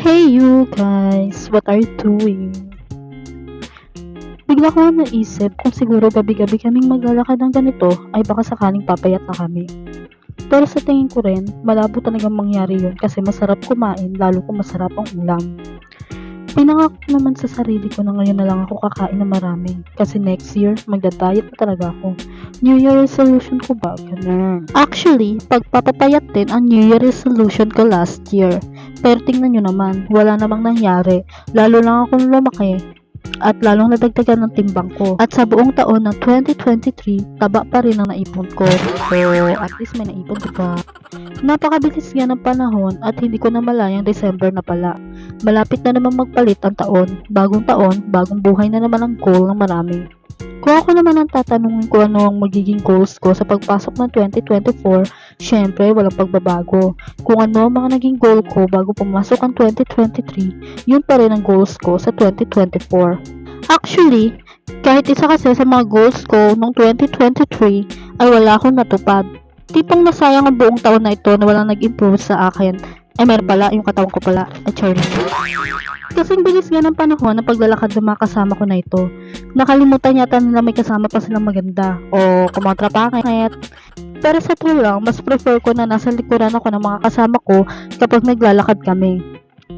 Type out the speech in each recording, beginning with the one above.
Hey you guys, what are you doing? Bigla ko naisip kung siguro gabi-gabi kaming maglalakad ng ganito ay baka sakaling papayat na kami. Pero sa tingin ko rin, malabo talagang mangyari yun kasi masarap kumain lalo kung masarap ang ulam. Pinangako ko naman sa sarili ko na ngayon na lang ako kakain na marami kasi next year magda-diet na talaga ako. New Year resolution ko ba? Ganun. Actually, pagpapapayat din ang New Year resolution ko last year. Pero tingnan nyo naman, wala namang nangyari. Lalo lang akong lumaki at lalong nadagdagan ng timbang ko. At sa buong taon ng 2023, taba pa rin ang naipon ko. So, at least may naipon diba? Napakabilis nga ng panahon at hindi ko na malayang December na pala. Malapit na naman magpalit ang taon, bagong buhay na naman ang goal ng marami. Kung ako naman ang tatanungin ko ano ang magiging goals ko sa pagpasok ng 2024, syempre walang pagbabago. Kung ano ang mga naging goal ko bago pumasok ang 2023, yun pa rin ang goals ko sa 2024. Actually, kahit isa kasi sa mga goals ko noong 2023 ay wala akong natupad. Tipong nasayang ang buong taon na ito na walang nag-improve sa akin. Ay meron pala, yung katawan ko pala. Kasing bilis nga ng panahon na paglalakad ng mga kasama ko na ito. Nakalimutan yata nila may kasama pa silang maganda o kumontrapangit. Pero sa true lang, mas prefer ko na nasa likuran ako ng mga kasama ko kapag naglalakad kami.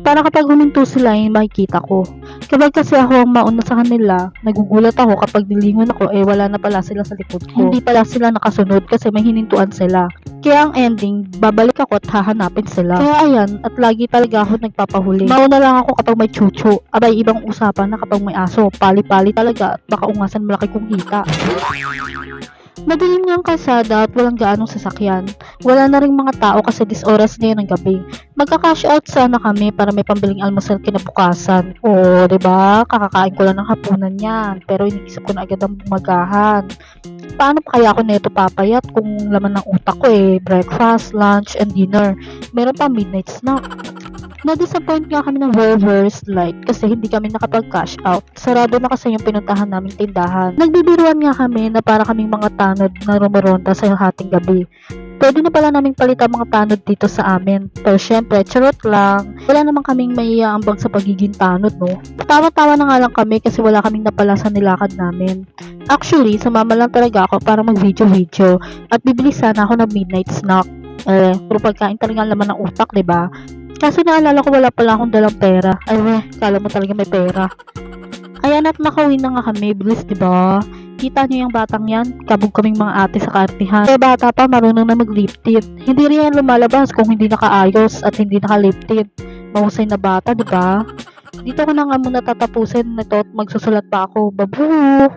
Para kapag huminto sila ay makikita ko. Kapag kasi ako ang mauna sa kanila, nagugulat ako kapag nilingon ako wala na pala sila sa likod ko. Hindi pala sila nakasunod kasi may hinintuan sila. Kaya ang ending, babalik ako at hahanapin sila. Kaya ayan, at lagi talaga ako nagpapahuli. Mauna lang ako kapag may chuchu. Abay, ibang usapan na kapag may aso. Pali-pali talaga at baka ungasan malaki kong hita. Madilim nga ang kalsada at walang gaanong sasakyan. Wala na ring mga tao kasi 10 oras na yun ng gabi. Magka-cash out sana kami para may pambiling almusal kinabukasan. Oo, diba? Kakakain ko lang ng hapunan yan. Pero inisip ko na agad ang bumagahan. Paano pa kaya ako neto papayat kung laman ng utak ko breakfast, lunch, and dinner. Meron pa midnight snack. Na-disappoint nga kami ng very slight kasi hindi kami nakapag-cash out. Sarado na kasi yung pinuntahan naming tindahan. Nagbibiruan nga kami na para kaming mga tanod na rumoronda sa hating gabi. Pwede na pala naming palitan mga tanod dito sa amin. Pero syempre, charot lang. Wala naman kaming maiaambag sa pagiging tanod, no? Tawa-tawa na nga lang kami kasi wala kaming napala sa nilakad namin. Actually, sumama lang talaga ako para mag-video at bibili sana ako ng midnight snack. Pero pagkain talaga laman ng utak, diba? Kasi naalala ko wala pala akong dalang pera. Kala mo talaga may pera. Ayan at nakauwi na nga kami. Bilis, diba? Kita nyo yung batang yan? Kabog kaming mga ate sa kartihan. Kaya bata pa, marunong na mag-lifted. Hindi rin yan lumalabas kung hindi nakaayos at hindi naka-lifted. Mahusay na bata, diba? Dito ko na nga muna tatapusin nito at magsusulat pa ako. Babu!